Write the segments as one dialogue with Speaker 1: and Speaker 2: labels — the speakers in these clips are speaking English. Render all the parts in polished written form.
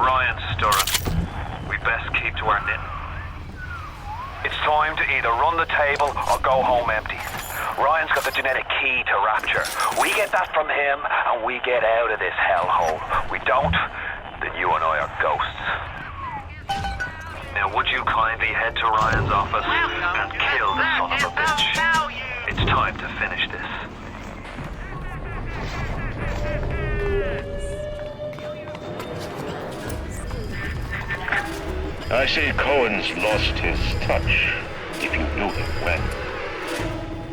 Speaker 1: Ryan's stirring. We best keep to our knitting. It's time to either run the table or go home empty. Ryan's got the genetic key to Rapture. We get that from him and we get out of this hellhole. We don't, then you and I are ghosts. Now would you kindly head to Ryan's office and kill the son of a bitch? It's time to finish this.
Speaker 2: I see Cohen's lost his touch, if you knew him well.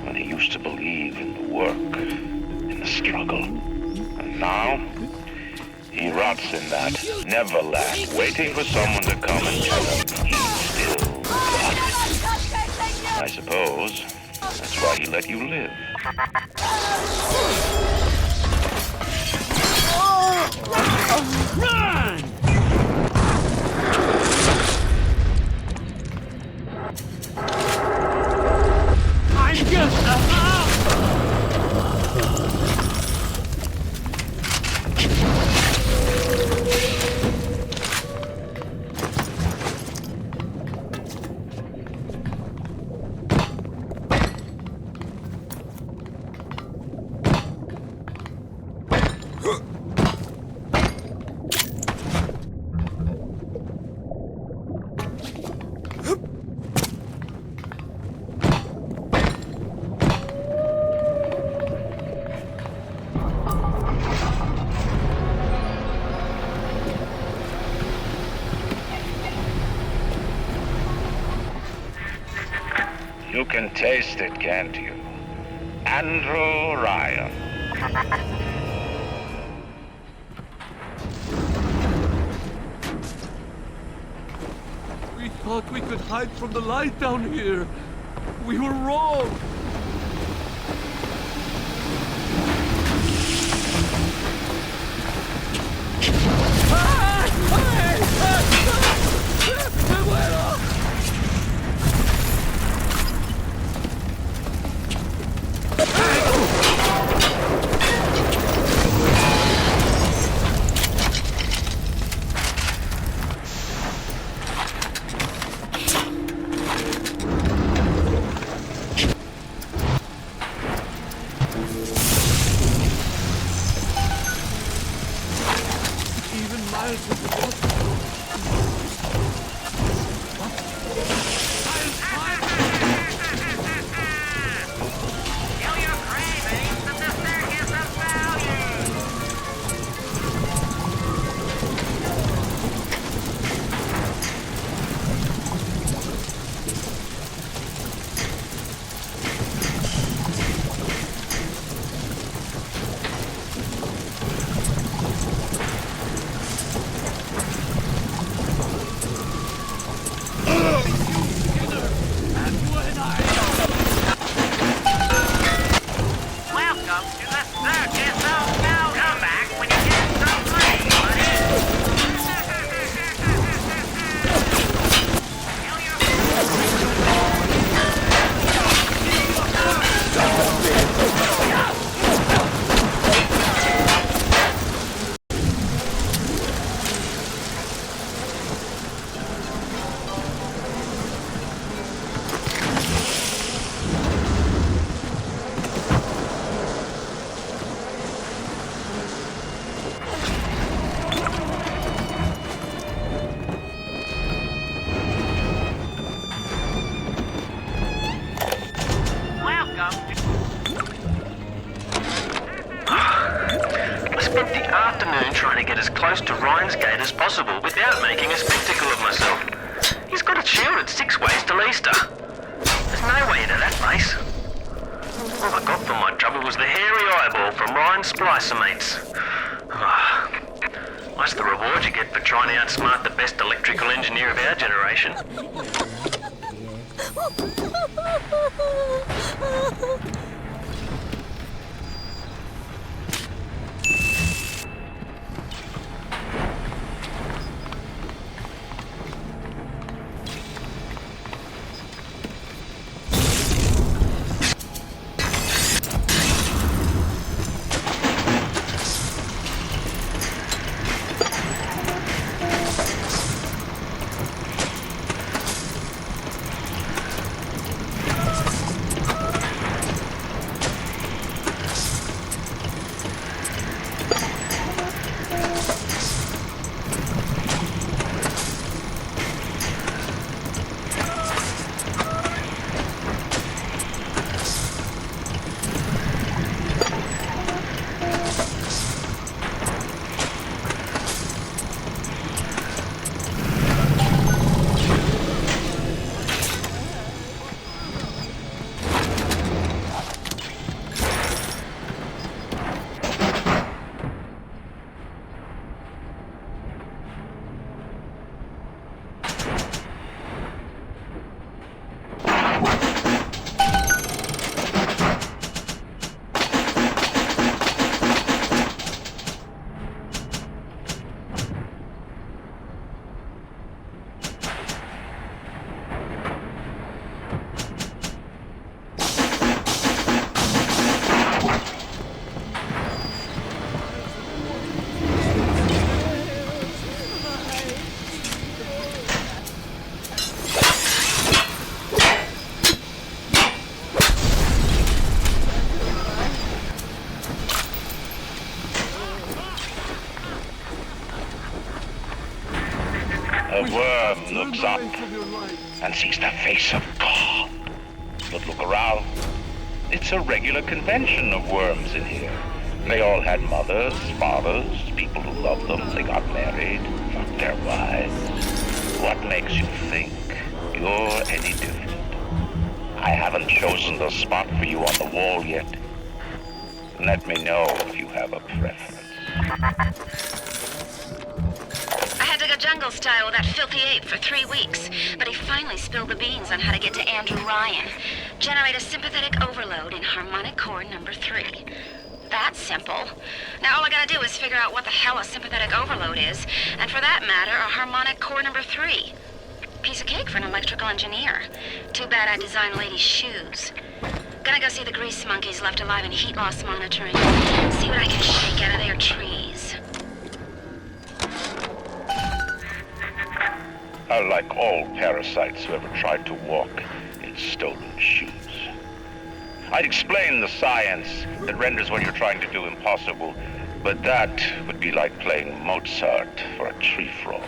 Speaker 2: When he used to believe in the work, in the struggle. And now, he rots in that neverland, waiting for someone to come and tell him he's still rotted. I suppose that's why he let you live.
Speaker 3: Run! I'm just
Speaker 2: You can taste it, can't you? Andrew Ryan.
Speaker 3: We thought we could hide from the light down here. We were wrong.
Speaker 1: Close to Ryan's gate as possible without making a spectacle of myself. He's got it shielded 6 ways till Easter. There's no way into that place. All I got for my trouble was the hairy eyeball from Ryan's Splicer mates. That's the reward you get for trying to outsmart the best electrical engineer of our generation.
Speaker 2: The worm looks up
Speaker 3: From your life.
Speaker 2: and sees the face of God. But look around. It's a regular convention of worms in here. They all had mothers, fathers, people who loved them. They got married, fucked their wives. What makes you think you're any different? I haven't chosen the spot for you on the wall yet. Let me know if you have a preference.
Speaker 4: I had to go jungle style with that filthy ape for 3 weeks, but he finally spilled the beans on how to get to Andrew Ryan. Generate a sympathetic overload in harmonic core number 3. That's simple. Now all I gotta do is figure out what the hell a sympathetic overload is, and for that matter, a harmonic core number 3. Piece of cake for an electrical engineer. Too bad I designed ladies' shoes. Gonna go see the grease monkeys left alive in heat loss monitoring. See what I can shake out of their trees.
Speaker 2: I like all parasites who ever tried to walk in stolen shoes. I'd explain the science that renders what you're trying to do impossible, but that would be like playing Mozart for a tree frog.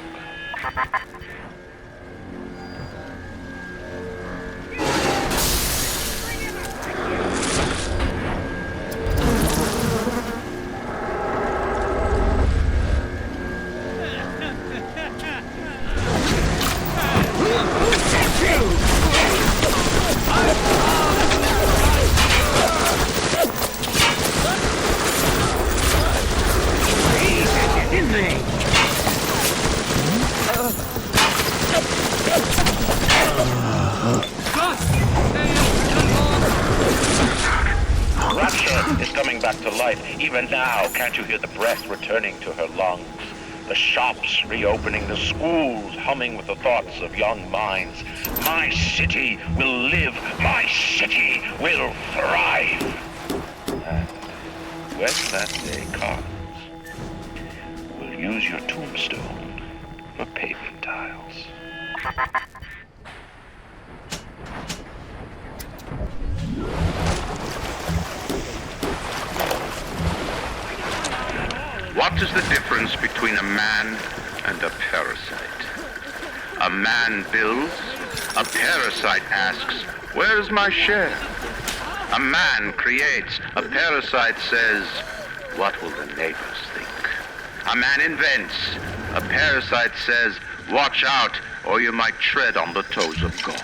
Speaker 2: Rapture is coming back to life. Even now, can't you hear the breath returning to her lungs? The shops reopening, the schools humming with the thoughts of young minds. My city will live. My city will thrive. And when that day comes, we'll use your tombstone for paving tiles.
Speaker 5: What is the difference between a man and a parasite? A man builds, a parasite asks, where's my share? A man creates, a parasite says, what will the neighbors think? A man invents, a parasite says, watch out or you might tread on the toes of God.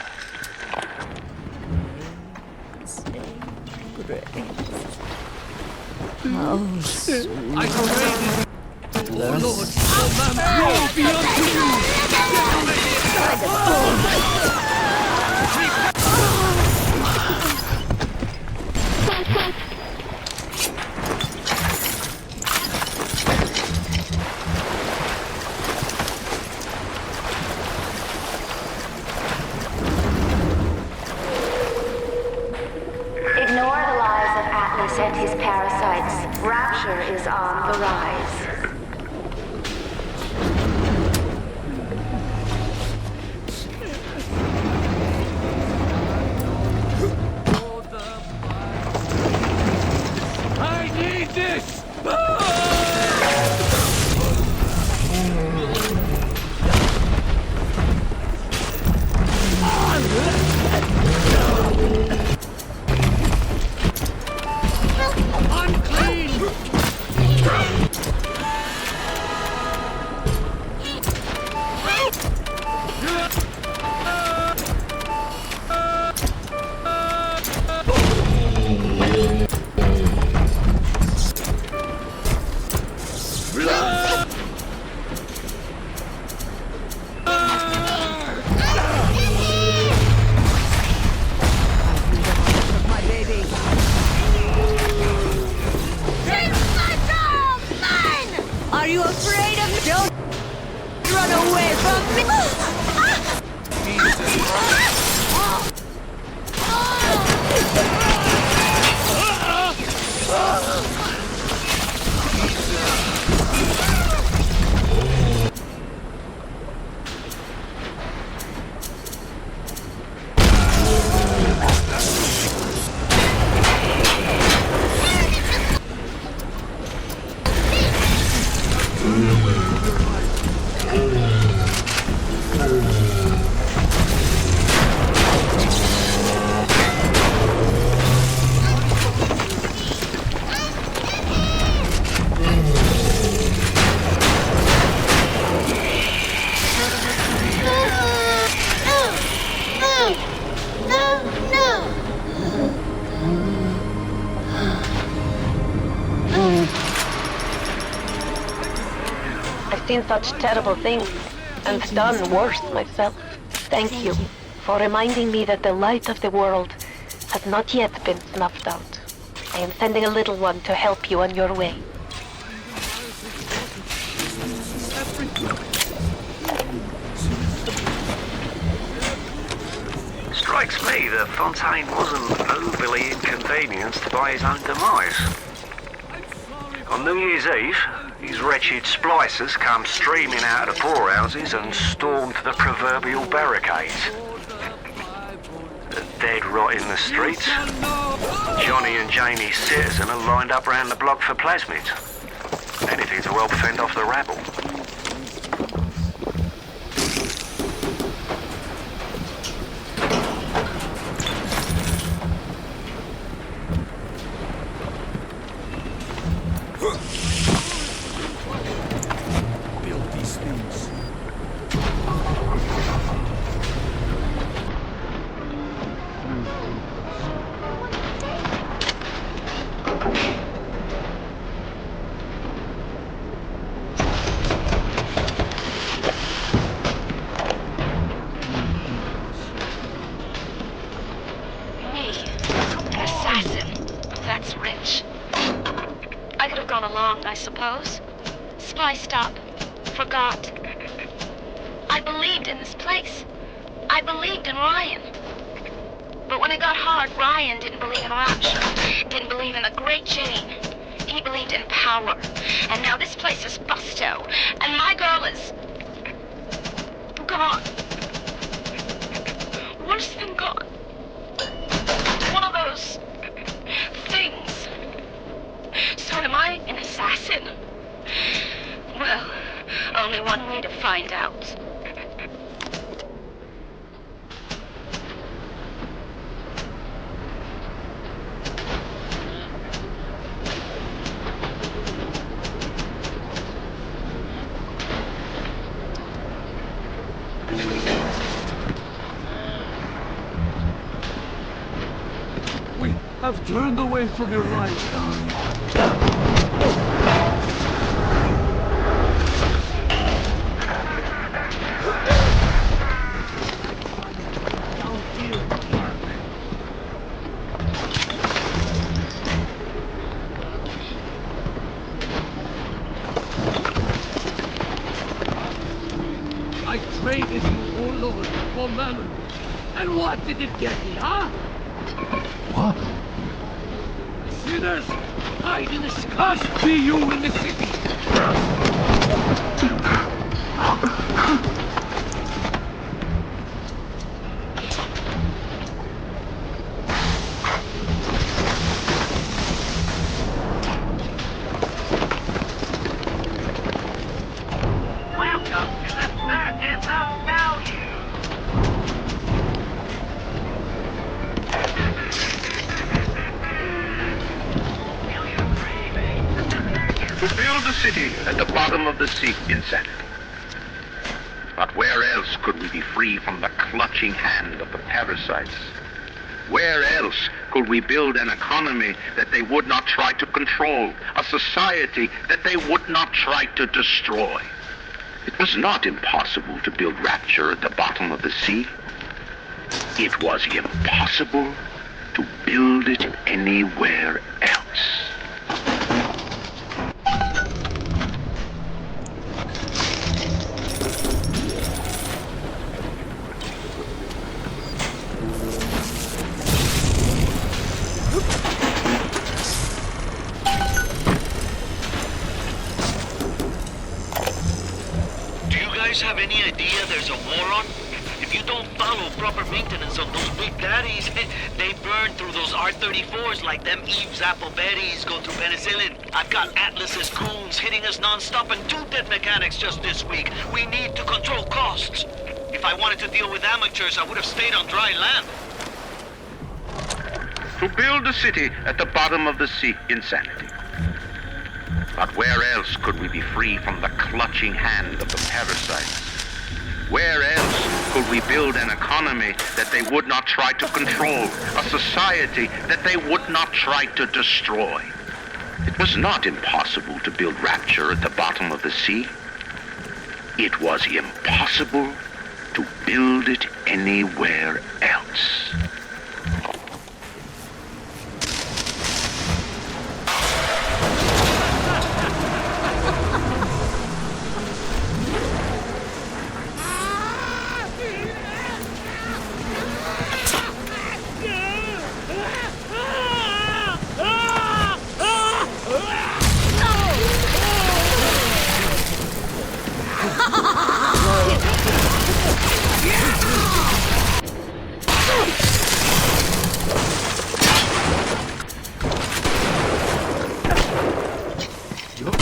Speaker 3: I command it. Oh Lord, oh man, glory be unto you.
Speaker 4: Ignore the lies of Atlas and his parasites. Rapture is on the rise.
Speaker 3: I need this! Unclean!
Speaker 6: Are you afraid of me? Don't run away from me!
Speaker 7: I've seen such terrible things, and done worse myself. Thank you for reminding me that the light of the world has not yet been snuffed out. I am sending a little one to help you on your way.
Speaker 8: Strikes me that Fontaine wasn't overly inconvenienced by his own demise. On New Year's Eve, these wretched splicers come streaming out of the poorhouses and stormed the proverbial barricades. The dead rot in the streets. Johnny and Jamie Citizen are lined up around the block for plasmids. Anything to help fend off the rabble.
Speaker 4: I suppose. Spliced up. Forgot. I believed in this place. I believed in Ryan. But when it got hard, Ryan didn't believe in Rapture. Didn't believe in the Great Chain. He believed in power. And now this place is busto. And my girl is... gone. Worse than gone. One of those... things. So am I an assassin? Well, only one way to find out.
Speaker 3: We have turned away from your light. I traded you, oh Lord, for mammon. And what did it get me, huh? What? Sinners, hide in the cursed be you in the city.
Speaker 5: To build a city at the bottom of the sea, insanity. But where else could we be free from the clutching hand of the parasites? Where else could we build an economy that they would not try to control, a society that they would not try to destroy? It was not impossible to build Rapture at the bottom of the sea. It was impossible to build it anywhere else.
Speaker 9: Have any idea there's a war on? If you don't follow proper maintenance on those Big Daddies, they burn through those R-34s like them Eve's apple berries go through penicillin. I've got Atlas's goons hitting us nonstop and 2 dead mechanics just this week. We need to control costs. If I wanted to deal with amateurs, I would have stayed on dry land.
Speaker 5: To build a city at the bottom of the sea, insanity. But where else could we be free from the clutching hand of the parasites? Where else could we build an economy that they would not try to control, a society that they would not try to destroy? It was not impossible to build Rapture at the bottom of the sea.
Speaker 2: It was impossible to build it anywhere else.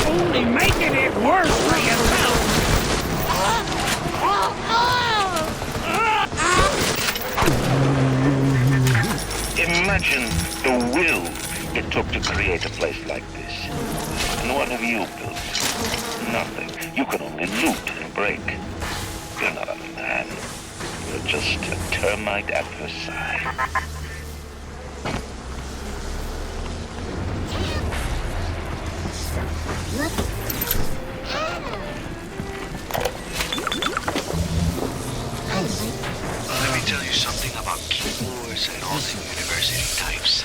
Speaker 6: Only making it worse for yourself!
Speaker 2: Imagine the will it took to create a place like this. And what have you built? Nothing. You can only loot and break. You're not a man. You're just a termite at Versailles.
Speaker 9: Let me tell you something about keyboards and all the university types.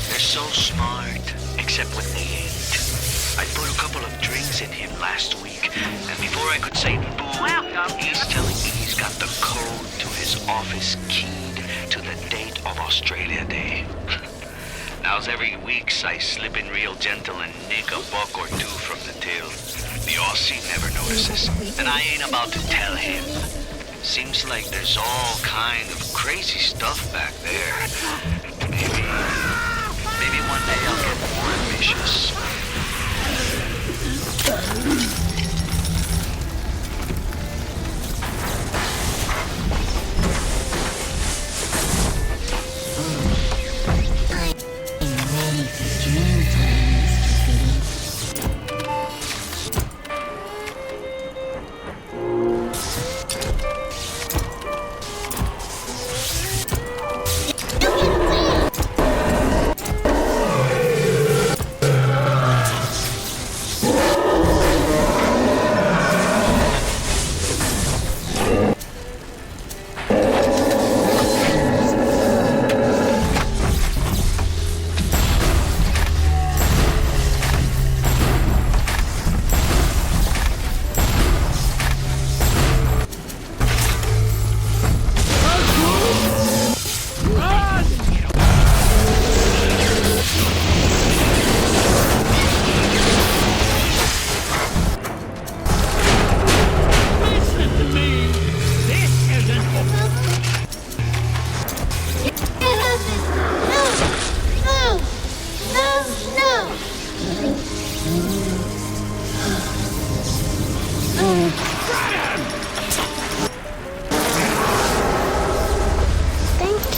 Speaker 9: They're so smart, except when they ain't. I put a couple of drinks in him last week, and before I could say boo, he's telling me he's got the code to his office keyed to the date of Australia Day. Now's every weeks I slip in real gentle and nick a buck or two from the till. The Aussie never notices, and I ain't about to tell him. Seems like there's all kind of crazy stuff back there. Maybe one day I'll get more ambitious.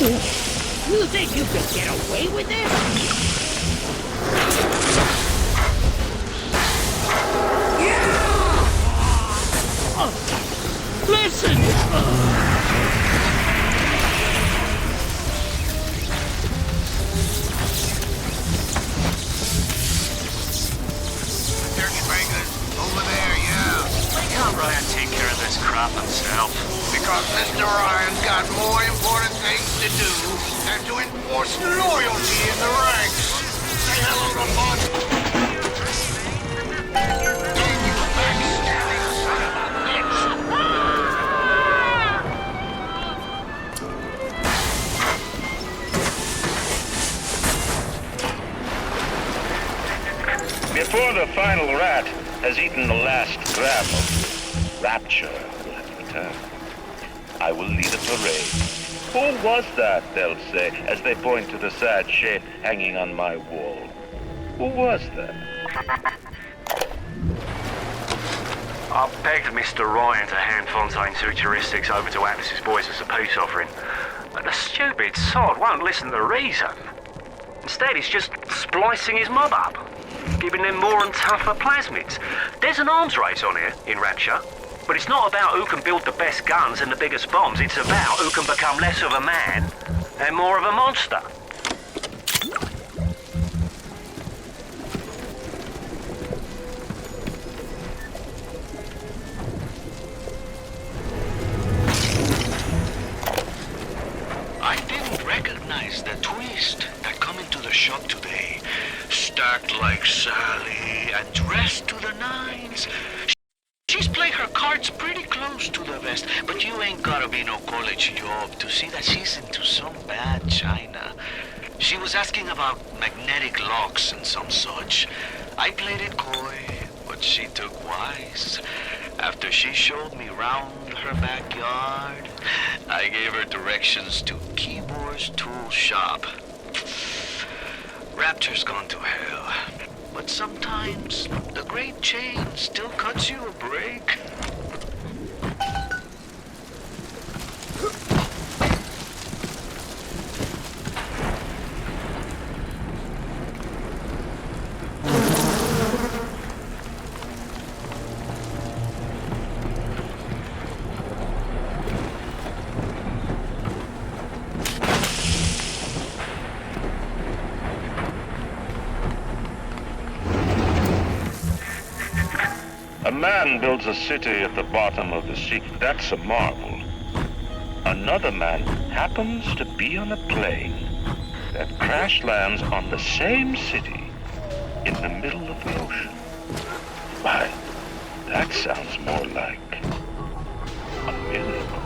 Speaker 6: You think you could get away with this? Listen!
Speaker 8: Turkey fingers, over there, yeah. Why can't Ryan take care of this crap himself?
Speaker 5: Because Mr. Ryan's got more important things to do than to enforce loyalty in the ranks. Say hello to Bud. You backstabbing son of a bitch.
Speaker 2: Before the final rat has eaten the last gram of Rapture will have returned, I will lead a parade. Who was that, they'll say, as they point to the sad shape hanging on my wall. Who was that?
Speaker 8: I begged Mr. Ryan to hand Fontaine's heuristics over to Atlas's boys as a peace offering, but the stupid sod won't listen to reason. Instead, he's just splicing his mob up, giving them more and tougher plasmids. There's an arms race on here in Rapture, but it's not about who can build the best guns and the biggest bombs. It's about who can become less of a man and more of a monster.
Speaker 9: Sally, and dressed to the nines. She's playing her cards pretty close to the vest, but you ain't gotta be no college job to see that she's into some bad china. She was asking about magnetic locks and some such. I played it coy, but she took wise. After she showed me round her backyard, I gave her directions to Keyboard's tool shop. Rapture's gone to hell, but sometimes the great chain still cuts you a break.
Speaker 2: A man builds a city at the bottom of the sea. That's a marvel. Another man happens to be on a plane that crash lands on the same city in the middle of the ocean. Why, that sounds more like a miracle.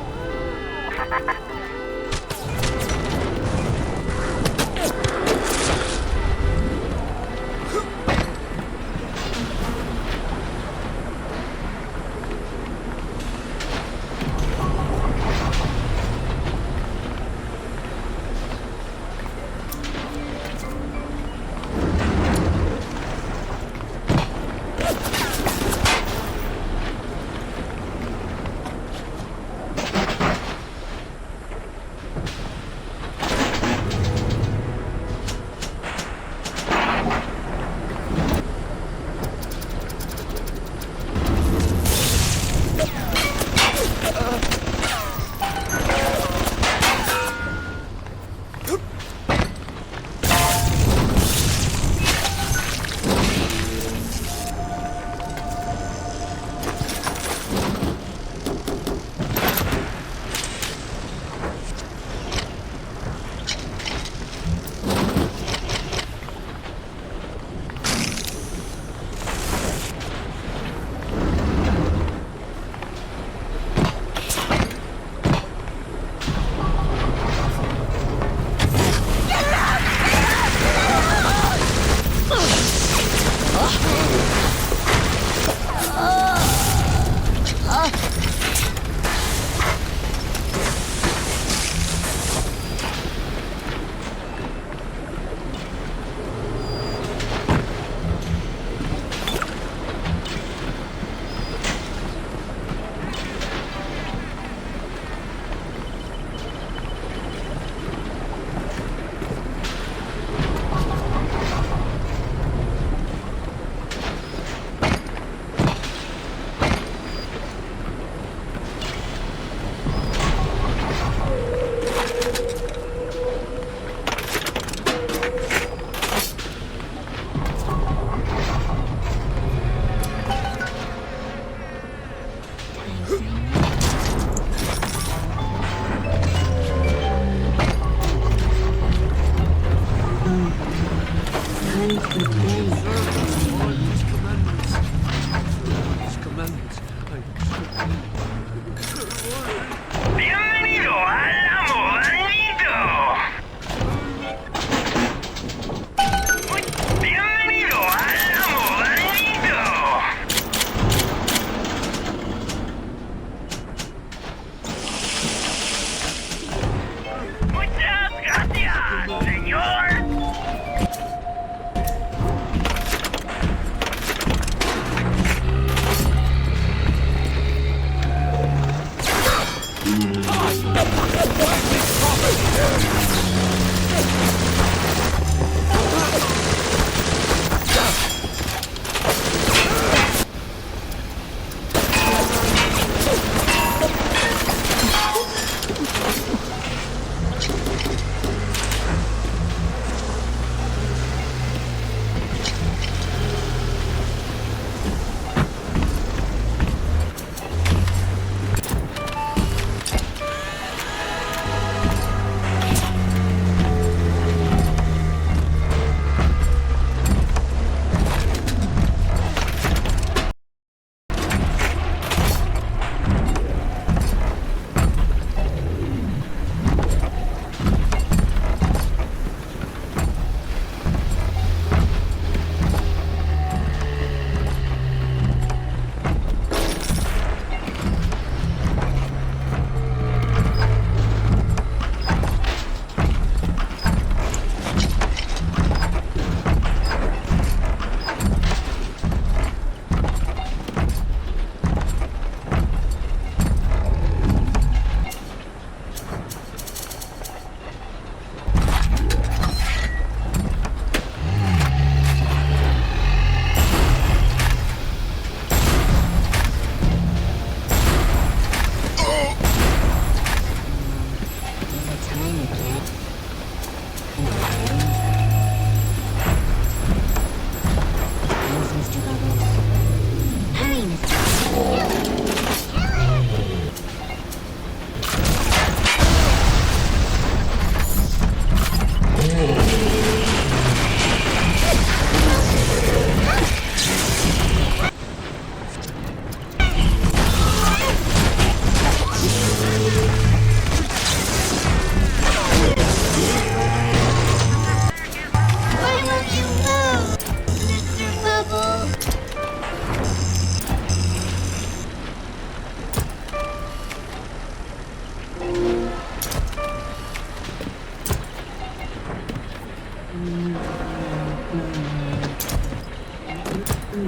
Speaker 6: No!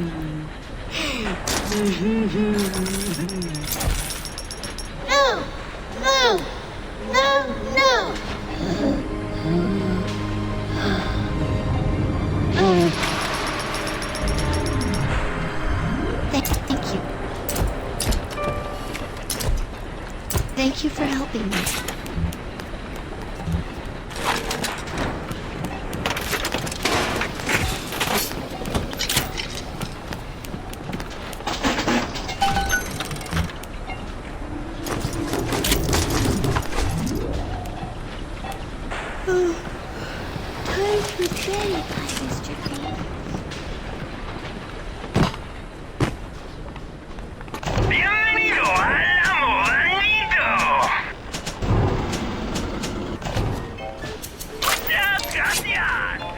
Speaker 6: No! No! No! Thank you. Thank you for helping me. Time for bed, Mr. Green.
Speaker 2: Bienvenido al amor. Muchas gracias, señor.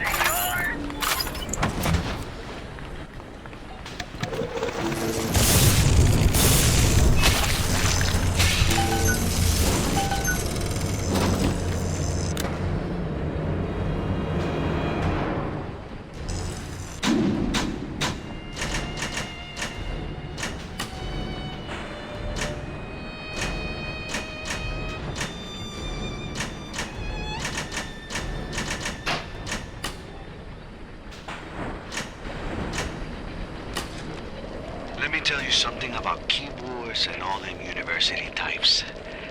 Speaker 9: Let me tell you something about keyboards and all them university types.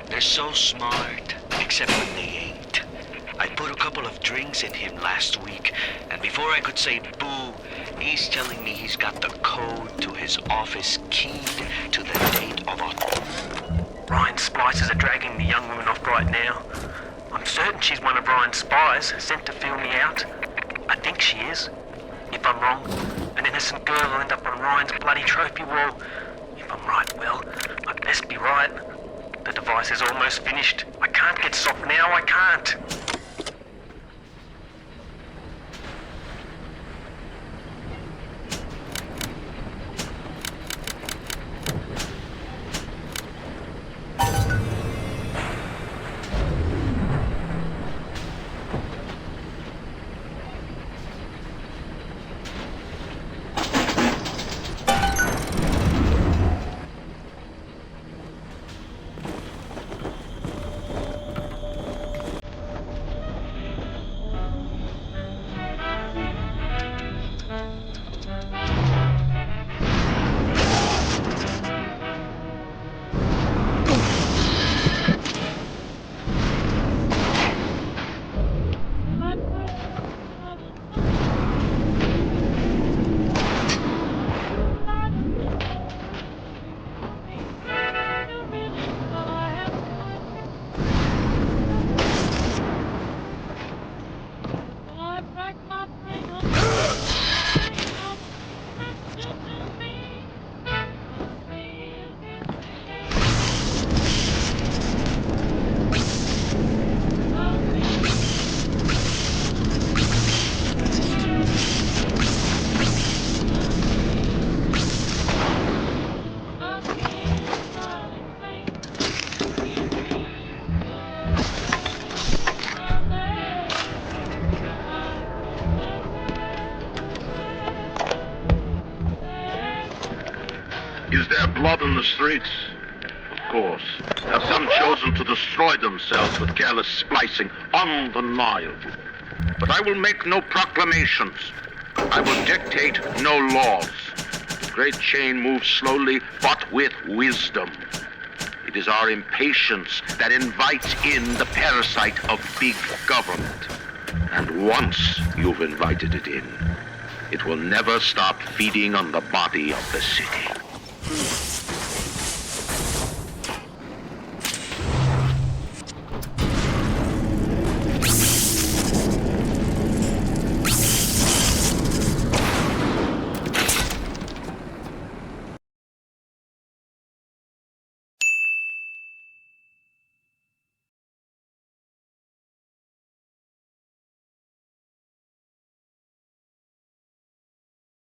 Speaker 9: They're so smart, except when they ain't. I put a couple of drinks in him last week, and before I could say boo, he's telling me he's got the code to his office keyed to the date of a...
Speaker 8: Ryan's splicers are dragging the young woman off right now. I'm certain she's one of Ryan's spies, sent to fill me out. I think she is. If I'm wrong, an innocent girl will end up on Ryan's bloody trophy wall. If I'm right, well, I best be right. The device is almost finished. I can't get soft now, I can't.
Speaker 2: Is there blood on the streets? Of course. Have some chosen to destroy themselves with careless splicing? Undeniable. But I will make no proclamations. I will dictate no laws. The great chain moves slowly, but with wisdom. It is our impatience that invites in the parasite of big government. And once you've invited it in, it will never stop feeding on the body of the city.